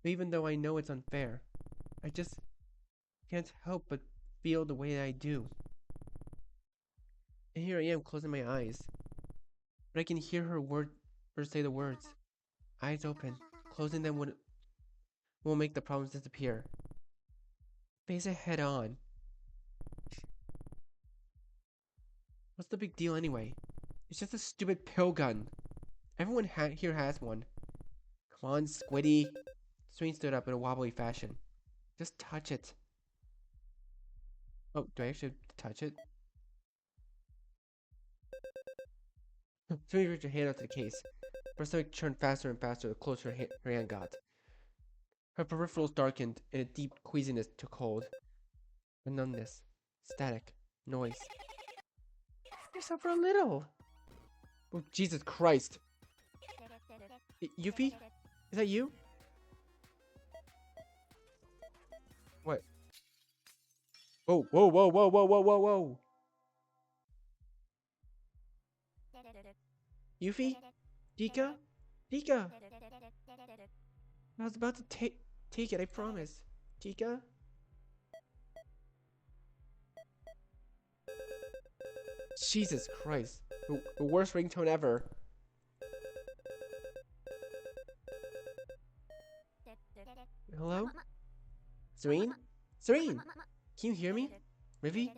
But even though I know it's unfair, I just can't help but feel the way that I do. And here I am closing my eyes. But I can hear her say the words. Eyes open. Closing them won't make the problems disappear. Face it head on. What's the big deal anyway? It's just a stupid pill gun. Everyone here has one. Come on, Squiddy. Serene stood up in a wobbly fashion. Just touch it. Oh, do I actually touch it? Serene reached her hand out to the case. Her stomach churned faster and faster the closer her hand got. Her peripherals darkened and a deep queasiness took hold. A numbness. Static. Noise. Yourself for a little. Oh, Jesus Christ. Yuffie? Is that you? What? Oh, whoa, whoa, whoa, whoa, whoa, whoa, whoa. Yuffie? Dika? Dika! I was about to take it, I promise. Dika? Jesus Christ. The worst ringtone ever. Hello? Serene? Serene! Can you hear me? Rivi?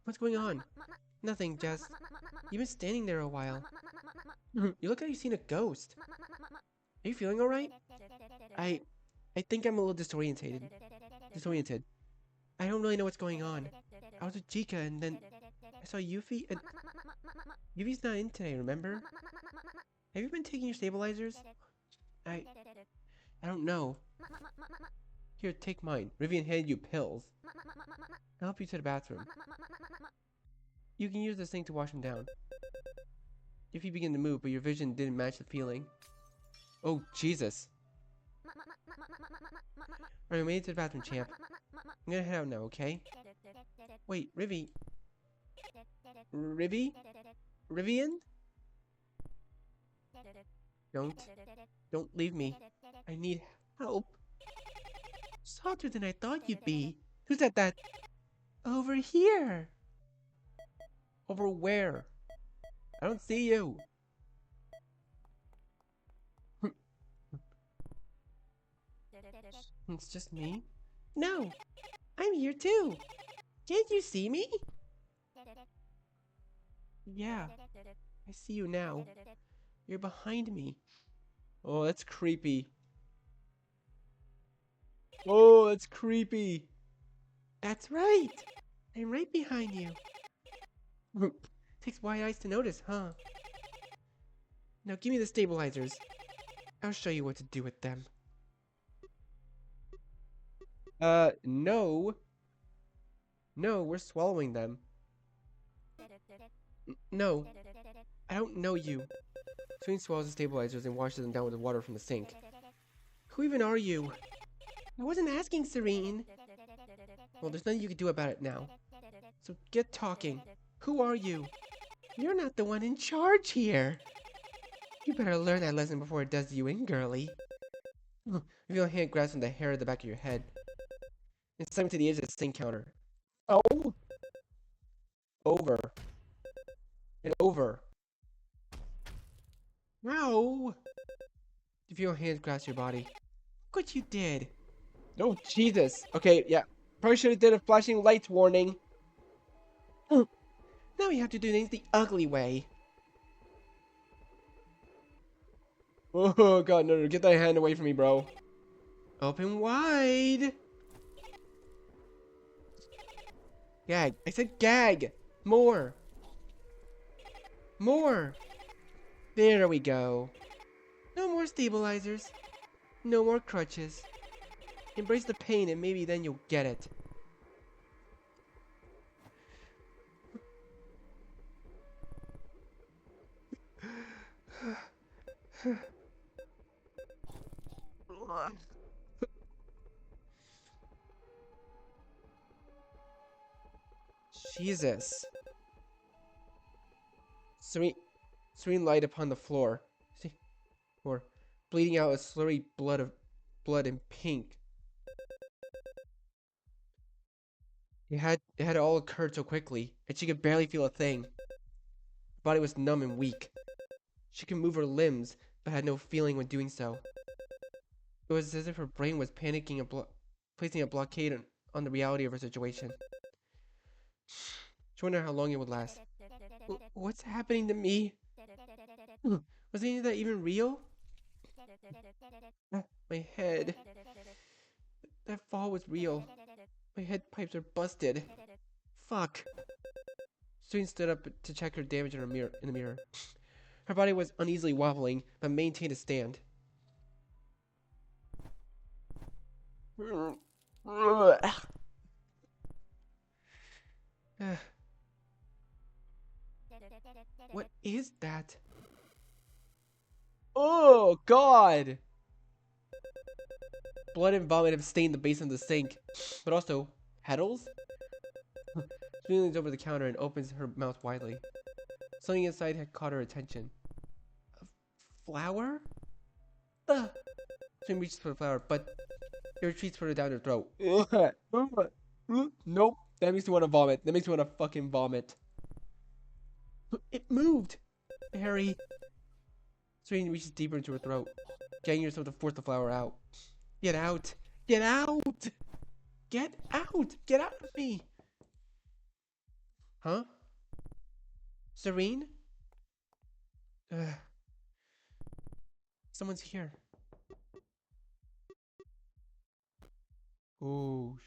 What's going on? Nothing, Jess. You've been standing there a while. You look like you've seen a ghost. Are you feeling alright? I think I'm a little disoriented. I don't really know what's going on. I was with Jika and then I saw Yuffie and Yuvi's not in today, remember? Have you been taking your stabilizers? I don't know. Here, take mine. Rivian handed you pills. I'll help you to the bathroom. You can use this thing to wash them down. If you begin to move, but your vision didn't match the feeling. Oh, Jesus. Alright, we made it to the bathroom, champ. I'm gonna head out now, okay? Wait, Rivy. Rivy? Rivian? Don't leave me. I need help. Softer than I thought you'd be. Who's at that? Over here. Over where? I don't see you. It's just me? No, I'm here too. Can't you see me? Yeah, I see you now. You're behind me. Oh, that's creepy. Oh, that's creepy. That's right. I'm right behind you. Takes wide eyes to notice, huh? Now give me the stabilizers. I'll show you what to do with them. No. No, we're swallowing them. No, I don't know you. Swing swallows the stabilizers and washes them down with the water from the sink. Who even are you? I wasn't asking, Serene. Well, there's nothing you can do about it now. So get talking. Who are you? You're not the one in charge here. You better learn that lesson before it does you in, girly. You feel a hand grasping the hair at the back of your head. And slam to the edge of the sink counter. Oh! Over. And over. No! You feel hands grasp your body. Look what you did. Oh, Jesus. Okay, yeah. Probably should have did a flashing lights warning. Now we have to do things the ugly way. Oh, God, no, get that hand away from me, bro. Open wide. Gag. I said gag. More. More. There we go. No more stabilizers. No more crutches. Embrace the pain and maybe then you'll get it. Jesus. Serene light upon the floor. See, or bleeding out a slurry blood and pink. It had all occurred so quickly, and she could barely feel a thing. Her body was numb and weak. She could move her limbs, but had no feeling when doing so. It was as if her brain was panicking and placing a blockade on the reality of her situation. She wondered how long it would last. What's happening to me? Was any of that even real? My head. That fall was real. My head pipes are busted. Fuck. Serene stood up to check her damage in the mirror. Her body was uneasily wobbling, but maintained a stand. What is that? Oh, God! Blood and vomit have stained the base of the sink. But also, petals? She leans over the counter and opens her mouth widely. Something inside had caught her attention. A flower? Ugh. She reaches for the flower, but it retreats further down her throat. Nope. That makes me want to vomit. That makes me want to fucking vomit. It moved! Harry. Serene reaches deeper into her throat, gagging herself to force the flower out. Get out! Get out! Get out! Get out of me! Huh? Serene? Someone's here. Oh,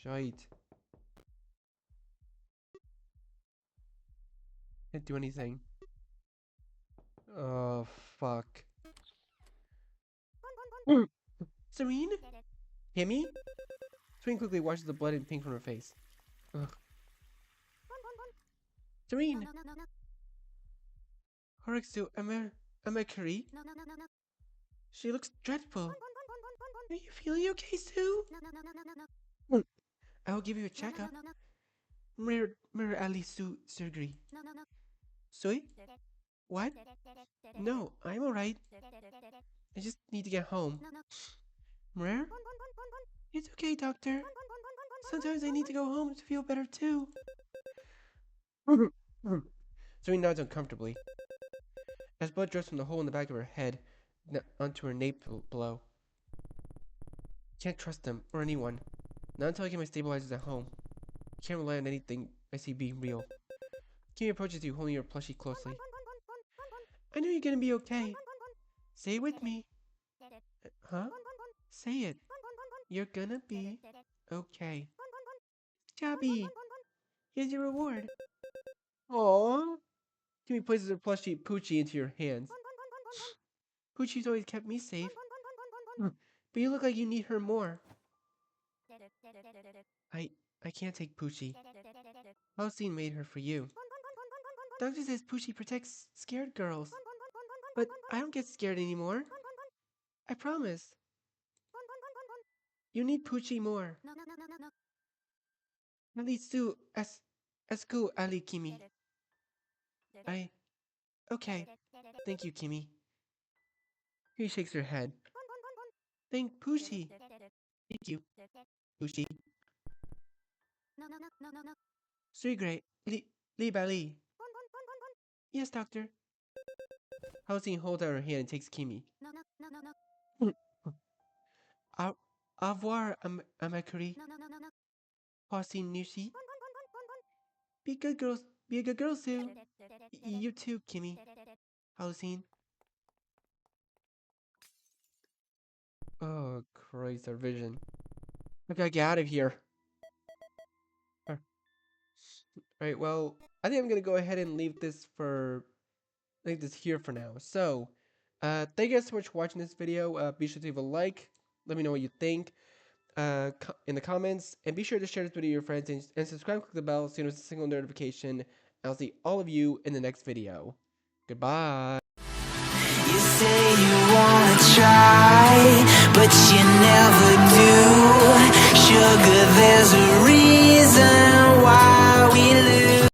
shite. Can't do anything. Oh, fuck. Serene? Kimmy? Serene quickly washes the blood and pink from her face. Ugh. Serene! Horexu, am I Curry? She looks dreadful. Are you feeling okay, Sue? I will give you a checkup. Mir Ali Su surgery. Sui? What? No, I'm alright. I just need to get home. Mir? It's okay, doctor. Sometimes I need to go home to feel better too. Sui nods uncomfortably. As blood drips from the hole in the back of her head onto her nape below. Can't trust them or anyone. Not until I get my stabilizers at home. Can't rely on anything I see being real. Kimmy approaches you, holding your plushie closely. I know you're gonna be okay. Say it with me. Huh? Say it. You're gonna be okay. Jabby, here's your reward. Aww. Kimmy places her plushie Poochie into your hands. Poochie's always kept me safe. But you look like you need her more. I can't take Poochie. Hallucine made her for you. Doctor says Poochie protects scared girls. But I don't get scared anymore. I promise. You need Poochie more. Ali Su Esku Ali Kimi. Okay. Thank you, Kimmy. He shakes her head. Thank Poochie. Thank you, Poochie. Sui great. Li Bali. Yes, doctor. Hallucine holds out her hand and takes Kimmy. Au revoir, Amakuri. Hallucine Nushi. Be good girls. Be a good girl, Sue. You too, Kimmy. Hallucine. Oh, Christ, our vision. I gotta get out of here. Alright, well, I think I'm gonna go ahead and leave this here for now. So, thank you guys so much for watching this video. Be sure to leave a like. Let me know what you think in the comments. And be sure to share this video with your friends and subscribe, click the bell so you don't miss a single notification. I'll see all of you in the next video. Goodbye. You say you wanna try, but you never do. Sugar, there's a reason.